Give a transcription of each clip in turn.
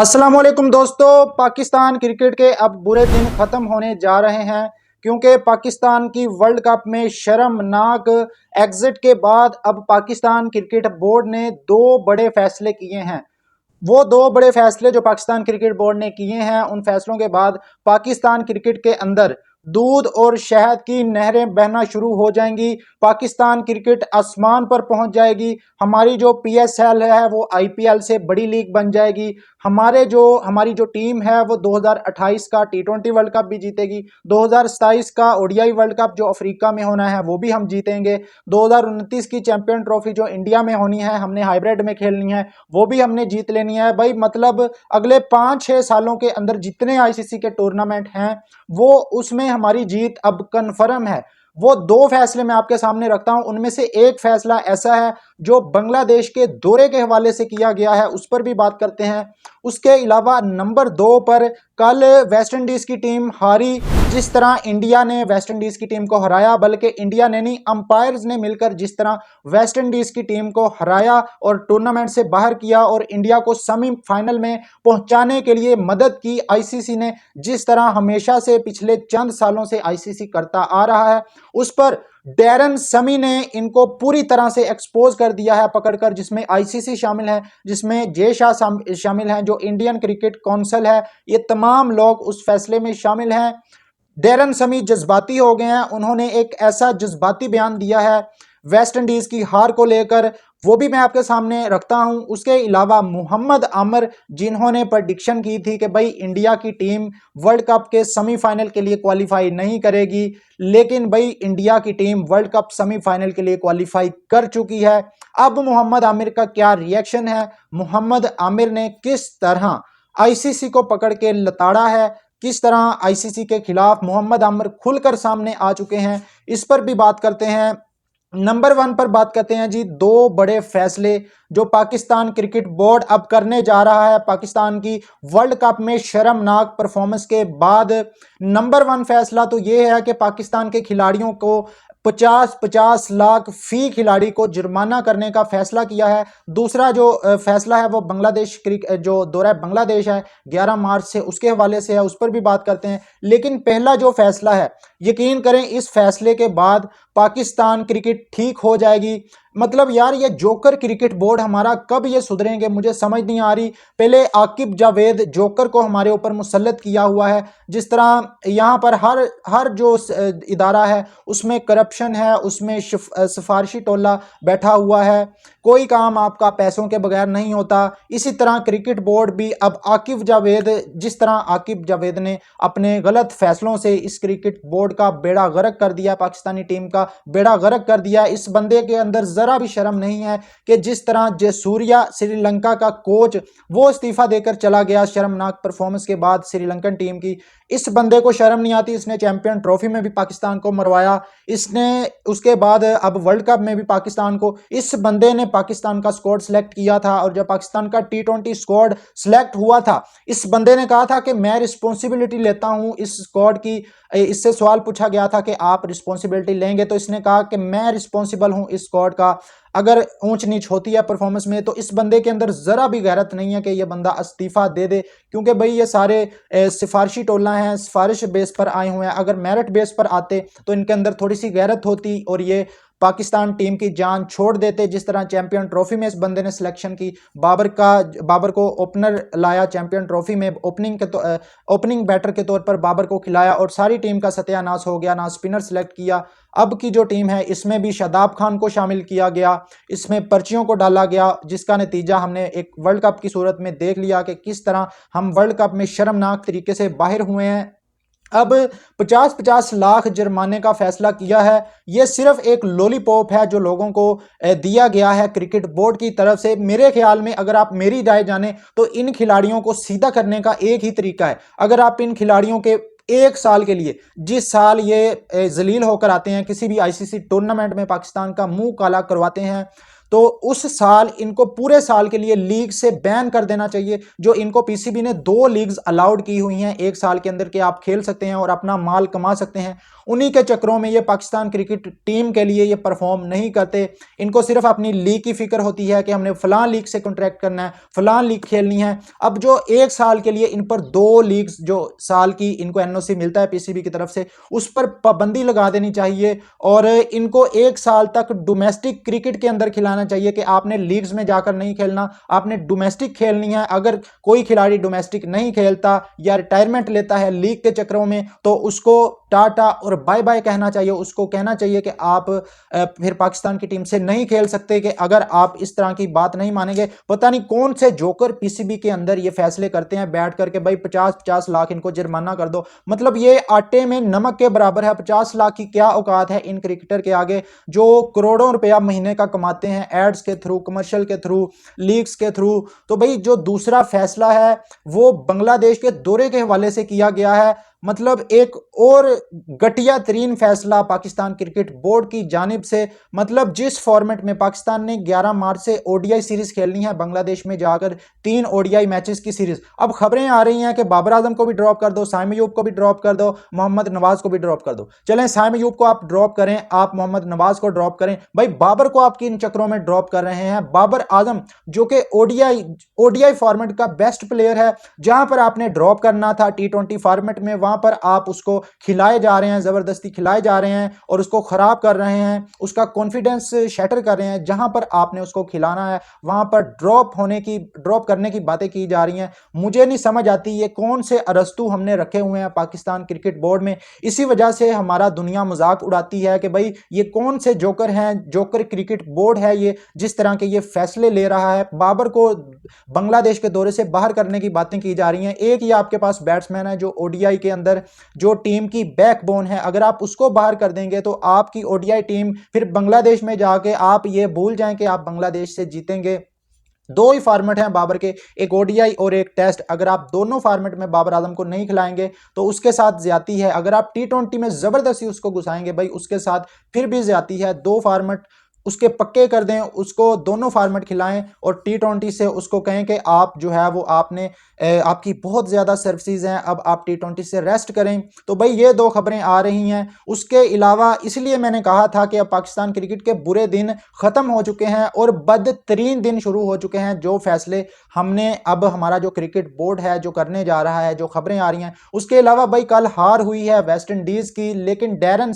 अस्सलाम वालेकुम दोस्तों। पाकिस्तान क्रिकेट के अब बुरे दिन खत्म होने जा रहे हैं क्योंकि पाकिस्तान की वर्ल्ड कप में शर्मनाक एग्जिट के बाद अब पाकिस्तान क्रिकेट बोर्ड ने दो बड़े फैसले किए हैं। वो दो बड़े फैसले जो पाकिस्तान क्रिकेट बोर्ड ने किए हैं, उन फैसलों के बाद पाकिस्तान क्रिकेट के अंदर दूध और शहद की नहरें बहना शुरू हो जाएंगी। पाकिस्तान क्रिकेट आसमान पर पहुंच जाएगी। हमारी जो पीएसएल है वो आईपीएल से बड़ी लीग बन जाएगी। हमारी जो टीम है वो 2028 का टी20 वर्ल्ड कप भी जीतेगी। 2027 का ओडीआई वर्ल्ड कप जो अफ्रीका में होना है वो भी हम जीतेंगे। 2029 की चैंपियन ट्रॉफी जो इंडिया में होनी है, हमने हाइब्रिड में खेलनी है, वो भी हमने जीत लेनी है भाई। मतलब अगले 5-6 सालों के अंदर जितने आईसीसी के टूर्नामेंट हैं वो उसमें हमारी जीत अब कन्फर्म है। वो दो फैसले मैं आपके सामने रखता हूं, उनमें से एक फैसला ऐसा है जो बांग्लादेश के दौरे के हवाले से किया गया है, उस पर भी बात करते हैं। उसके अलावा नंबर 2 पर कल वेस्ट इंडीज की टीम हारी। जिस तरह इंडिया ने वेस्ट इंडीज की टीम को हराया, बल्कि इंडिया ने नहीं, अंपायर्स ने मिलकर जिस तरह वेस्ट इंडीज की टीम को हराया और टूर्नामेंट से बाहर किया और इंडिया को सेमीफाइनल में पहुंचाने के लिए मदद की, आईसीसी ने जिस तरह हमेशा से पिछले चंद सालों से आईसीसी करता आ रहा है, उस पर डैरन समी ने इनको पूरी तरह से एक्सपोज कर दिया है पकड़कर। जिसमें आईसीसी शामिल है, जिसमें जे शाह शामिल हैं, जो इंडियन क्रिकेट काउंसिल है, ये तमाम लोग उस फैसले में शामिल हैं। डैरन समी जज्बाती हो गए हैं। उन्होंने एक ऐसा जज्बाती बयान दिया है वेस्ट इंडीज की हार को लेकर, वो भी मैं आपके सामने रखता हूं। उसके अलावा मोहम्मद आमिर, जिन्होंने प्रेडिक्शन की थी कि भाई इंडिया की टीम वर्ल्ड कप के सेमीफाइनल के लिए क्वालिफाई नहीं करेगी, लेकिन भाई इंडिया की टीम वर्ल्ड कप सेमीफाइनल के लिए क्वालिफाई कर चुकी है। अब मोहम्मद आमिर का क्या रिएक्शन है, मोहम्मद आमिर ने किस तरह आईसीसी को पकड़ के लताड़ा है, किस तरह आईसीसी के खिलाफ मोहम्मद आमिर खुलकर सामने आ चुके हैं, इस पर भी बात करते हैं। नंबर 1 पर बात करते हैं जी, दो बड़े फैसले जो पाकिस्तान क्रिकेट बोर्ड अब करने जा रहा है पाकिस्तान की वर्ल्ड कप में शर्मनाक परफॉर्मेंस के बाद। नंबर 1 फैसला तो यह है कि पाकिस्तान के खिलाड़ियों को 50-50 लाख फी खिलाड़ी को जुर्माना करने का फैसला किया है। दूसरा जो फैसला है वो बांग्लादेश जो दौरा बांग्लादेश है 11 मार्च से, उसके हवाले से है, उस पर भी बात करते हैं। लेकिन पहला जो फैसला है, यकीन करें इस फैसले के बाद पाकिस्तान क्रिकेट ठीक हो जाएगी। मतलब यार, ये जोकर क्रिकेट बोर्ड हमारा कब ये सुधरेंगे, मुझे समझ नहीं आ रही। पहले आकिब जावेद जोकर को हमारे ऊपर मुसल्लत किया हुआ है। जिस तरह यहाँ पर हर जो इदारा है उसमें करप्शन है, उसमें सिफारशी टोला बैठा हुआ है, कोई काम आपका पैसों के बगैर नहीं होता। इसी तरह क्रिकेट बोर्ड भी अब आकिब जावेद, जिस तरह आकिब जावेद ने अपने गलत फैसलों से इस क्रिकेट बोर्ड का बेड़ा गर्क कर दिया, पाकिस्तानी टीम का बेड़ा गर्क कर दिया, इस बंदे के अंदर जरा भी शर्म नहीं है कि जिस तरह जयसूर्या श्रीलंका का कोच वो इस्तीफा देकर चला गया शर्मनाक परफॉर्मेंस के बाद श्रीलंकन टीम की। इस बंदे को शर्म नहीं आती, इसने चैंपियन ट्रॉफी में भी पाकिस्तान को मरवाया, इसने उसके बाद अब वर्ल्ड कप में भी पाकिस्तान को, इस बंदे ने पाकिस्तान का स्क्वाड सिलेक्ट किया था। और जब पाकिस्तान का टी20 स्क्वाड सिलेक्ट हुआ था, इस बंदे ने कहा था कि मैं रिस्पॉन्सिबिलिटी लेता हूं इस स्क्वाड की। इससे सवाल पूछा गया था कि आप रिस्पॉन्सिबिलिटी लेंगे, तो इसने कहा कि मैं रिस्पॉन्सिबल हूं इस स्क्वाड का, अगर ऊंच नीच होती है परफॉर्मेंस में। तो इस बंदे के अंदर जरा भी गैरत नहीं है कि ये बंदा इस्तीफा दे दे, क्योंकि भाई ये सारे सिफारशी टोला हैं, सिफारिश बेस पर आए हुए हैं। अगर मेरिट बेस पर आते तो इनके अंदर थोड़ी सी गैरत होती और ये पाकिस्तान टीम की जान छोड़ देते। जिस तरह चैंपियन ट्रॉफी में इस बंदे ने सिलेक्शन की, बाबर को ओपनर लाया चैंपियन ट्रॉफी में, ओपनिंग बैटर के तौर पर बाबर को खिलाया और सारी टीम का सत्यानाश हो गया, ना स्पिनर सिलेक्ट किया। अब की जो टीम है इसमें भी शादाब खान को शामिल किया गया, इसमें पर्चियों को डाला गया, जिसका नतीजा हमने एक वर्ल्ड कप की सूरत में देख लिया कि किस तरह हम वर्ल्ड कप में शर्मनाक तरीके से बाहर हुए हैं। अब 50-50 लाख जुर्माने का फैसला किया है। यह सिर्फ एक लॉलीपॉप है जो लोगों को दिया गया है क्रिकेट बोर्ड की तरफ से। मेरे ख्याल में अगर आप मेरी राय जाने तो इन खिलाड़ियों को सीधा करने का एक ही तरीका है। अगर आप इन खिलाड़ियों के 1 साल के लिए, जिस साल ये जलील होकर आते हैं, किसी भी आईसीसी टूर्नामेंट में पाकिस्तान का मुंह काला करवाते हैं, तो उस साल इनको पूरे साल के लिए लीग से बैन कर देना चाहिए। जो इनको पीसीबी ने 2 लीग्स अलाउड की हुई हैं एक साल के अंदर के आप खेल सकते हैं और अपना माल कमा सकते हैं, उन्हीं के चक्रों में ये पाकिस्तान क्रिकेट टीम के लिए ये परफॉर्म नहीं करते। इनको सिर्फ अपनी लीग की फिक्र होती है कि हमने फलां लीग से कॉन्ट्रैक्ट करना है, फलां लीग खेलनी है। अब जो एक साल के लिए इन पर 2 लीग्स जो साल की इनको एनओसी मिलता है पीसीबी की तरफ से, उस पर पाबंदी लगा देनी चाहिए और इनको एक साल तक डोमेस्टिक क्रिकेट के अंदर खिलाना चाहिए कि आपने लीग्स में जाकर नहीं खेलना, आपने डोमेस्टिक खेलनी है। अगर कोई खिलाड़ी डोमेस्टिक नहीं खेलता या रिटायरमेंट लेता है लीग के चक्रों में, तो उसको टाटा और बाय बाय कहना चाहिए। उसको कहना चाहिए कि आप फिर पाकिस्तान की टीम से नहीं खेल सकते, कि अगर आप इस तरह की बात नहीं मानेंगे। पता नहीं कौन से जोकर पीसीबी के अंदर ये फैसले करते हैं बैठ करके, भाई 50-50 लाख इनको जुर्माना कर दो। मतलब ये आटे में नमक के बराबर है। 50 लाख की क्या औकात है इन क्रिकेटर के आगे जो करोड़ों रुपया महीने का कमाते हैं एड्स के थ्रू, कमर्शियल के थ्रू, लीग्स के थ्रू। तो भाई जो दूसरा फैसला है वो बांग्लादेश के दौरे के हवाले से किया गया है। मतलब एक और घटिया तरीन फैसला पाकिस्तान क्रिकेट बोर्ड की जानिब से। मतलब जिस फॉर्मेट में पाकिस्तान ने 11 मार्च से ओडीआई सीरीज खेलनी है बांग्लादेश में जाकर, 3 ओडीआई मैचेस की सीरीज, अब खबरें आ रही हैं कि बाबर आजम को भी ड्रॉप कर दो, साइम अयूब को भी ड्रॉप कर दो, मोहम्मद नवाज को भी ड्रॉप कर दो। चलें साइम अयूब को आप ड्रॉप करें, आप मोहम्मद नवाज को ड्रॉप करें, भाई बाबर को आप किन चक्रों में ड्रॉप कर रहे हैं? बाबर आजम जो कि ओडीआई फॉर्मेट का बेस्ट प्लेयर है, जहां पर आपने ड्रॉप करना था टी20 फॉर्मेट में, वहां पर आप उसको खिलाए जा रहे हैं, जबरदस्ती खिलाए जा रहे हैं और उसको खराब कर रहे हैं, उसका कॉन्फिडेंस शैटर कर रहे हैं। जहां पर आपने उसको खिलाना है वहां पर ड्रॉप करने की बातें की जा रही हैं। मुझे नहीं समझ आती ये कौन से अरस्तू हमने रखे हुए हैं पाकिस्तान क्रिकेट बोर्ड में। इसी वजह से हमारा दुनिया मजाक उड़ाती है कि भाई ये कौन से जोकर हैं, जोकर क्रिकेट बोर्ड है ये, जिस तरह के ये फैसले ले रहा है। बाबर को बांग्लादेश के दौरे से बाहर करने की बातें की जा रही हैं। एक ही आपके पास बैट्समैन है जो ओडीआई के अंदर जो टीम की बैकबोन है, अगर आप उसको बाहर कर देंगे तो आपकी ओडीआई टीम फिर बांग्लादेश में जाके आप ये भूल जाएं कि आप बांग्लादेश से जीतेंगे। 2 ही फॉर्मेट हैं बाबर के, एक ओडीआई और एक टेस्ट। अगर आप दोनों फॉर्मेट में बाबर आजम को नहीं खिलाएंगे तो उसके साथ ज्यादती है। अगर आप टी20 में जबरदस्ती उसको घुसाएंगे भाई उसके साथ फिर भी ज्यादती है। 2 फॉर्मेट उसके पक्के कर दें, उसको दोनों फॉर्मेट खिलाएं और टी20 से उसको कहें कि आप जो है वो आपने आपकी बहुत ज़्यादा सर्विसेज हैं, अब आप टी20 से रेस्ट करें। तो भाई ये 2 खबरें आ रही हैं। उसके अलावा इसलिए मैंने कहा था कि अब पाकिस्तान क्रिकेट के बुरे दिन ख़त्म हो चुके हैं और बदतरीन दिन शुरू हो चुके हैं। जो फैसले हमने अब हमारा जो क्रिकेट बोर्ड है जो करने जा रहा है, जो खबरें आ रही हैं। उसके अलावा भाई कल हार हुई है वेस्ट इंडीज़ की, लेकिन डैरन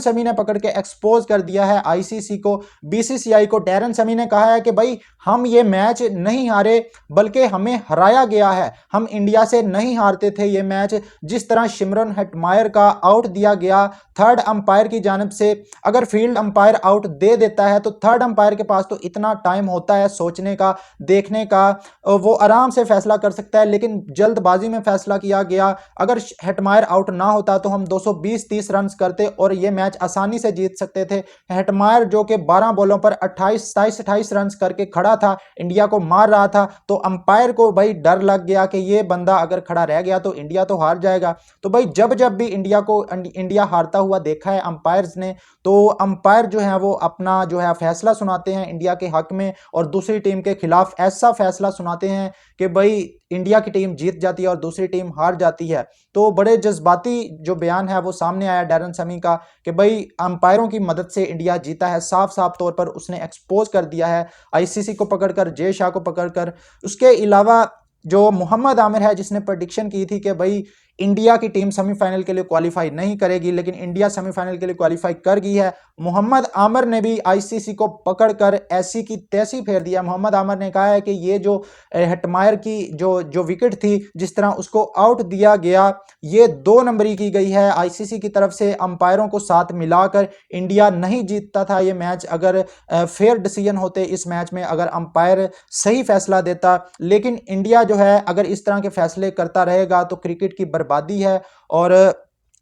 समी ने पकड़ के एक्सपोज कर दिया है आईसीसी को, बीसीसीआई को। डैरन समी ने कहा है कि भाई हम ये मैच नहीं हारे बल्कि हमें हराया गया है, हम इंडिया से नहीं हारते थे ये मैच। जिस तरह शिमरन हेटमायर का आउट दिया गया थर्ड अंपायर की जानिब से, अगर फील्ड अंपायर आउट दे देता है तो थर्ड अंपायर के पास तो इतना टाइम होता है सोचने का, देखने का, वो आराम से फैसला कर सकता है, लेकिन जल्दबाजी में फैसला किया गया। अगर हेटमायर आउट ना होता तो हम 220-30 रन करते और ये मैच आसानी से जीत सकते थे। हेटमायर जो कि 12 बॉलों पर 28 रन करके खड़ा था, इंडिया को मार रहा था, तो अंपायर को भाई डर लग गया कि ये बंदा अगर खड़ा रह गया तो इंडिया तो हार जाएगा। तो भाई जब भी इंडिया हारता हुआ देखा है अंपायर्स ने, तो अंपायर जो है वो अपना जो है फैसला सुनाते हैं इंडिया के हक में और दूसरी टीम के खिलाफ ऐसा फैसला सुनाते हैं कि भाई इंडिया की टीम जीत जाती है और दूसरी टीम हार जाती है। तो बड़े जज्बाती जो बयान है वो सामने आया डैरन समी का कि भाई अंपायरों की मदद से इंडिया जीता है। साफ साफ तौर पर उसने एक्सपोज कर दिया है आईसीसी को पकड़कर, जय शाह को पकड़कर। उसके अलावा जो मोहम्मद आमिर है जिसने प्रेडिक्शन की थी कि भाई इंडिया की टीम सेमीफाइनल के लिए क्वालिफाई नहीं करेगी, लेकिन इंडिया सेमीफाइनल के लिए क्वालिफाई कर गई है। मोहम्मद आमिर ने भी आईसीसी को पकड़कर ऐसी की तैसी फेर दिया। मोहम्मद आमिर ने कहा है कि ये जो हेटमायर की जो विकेट थी, जिस तरह उसको आउट दिया गया, ये 2 नंबरी की गई है आईसीसी की तरफ से। अंपायरों को साथ मिलाकर इंडिया नहीं जीतता था ये मैच अगर फेयर डिसीजन होते इस मैच में, अगर अंपायर सही फैसला देता। लेकिन इंडिया जो है अगर इस तरह के फैसले करता रहेगा तो क्रिकेट की बर्बादी है और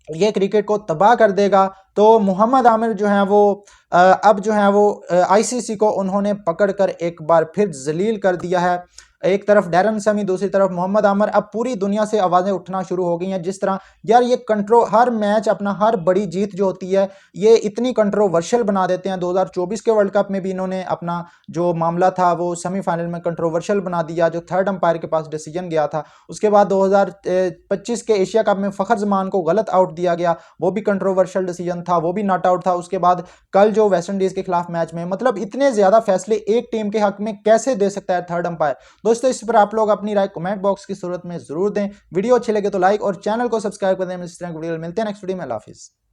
ये क्रिकेट को तबाह कर देगा। तो मोहम्मद आमिर जो हैं वो अब जो है वो आईसीसी को उन्होंने पकड़कर एक बार फिर जलील कर दिया है। एक तरफ डैरन समी, दूसरी तरफ मोहम्मद आमर। अब पूरी दुनिया से आवाज़ें उठना शुरू हो गई हैं जिस तरह यार ये हर मैच अपना, हर बड़ी जीत जो होती है ये इतनी कंट्रोवर्शियल बना देते हैं। 2024 के वर्ल्ड कप में भी इन्होंने अपना जो मामला था वो सेमीफाइनल में कंट्रोवर्शियल बना दिया, जो थर्ड अंपायर के पास डिसीजन गया था। उसके बाद 2025 के एशिया कप में फ़खर जमान को गलत आउट दिया गया, वो भी कंट्रोवर्शियल डिसीजन था, वो भी नॉट आउट था। उसके बाद कल जो वेस्ट इंडीज़ के खिलाफ मैच में, मतलब इतने ज़्यादा फैसले एक टीम के हक में कैसे दे सकता है थर्ड अंपायर। दोस्तों इस पर आप लोग अपनी राय कमेंट बॉक्स की सूरत में जरूर दें। वीडियो अच्छी लगे तो लाइक और चैनल को सब्सक्राइब कर दें। इस तरह की वीडियो मिलते हैं नेक्स्ट वीडियो में। अल्लाह हाफिज़।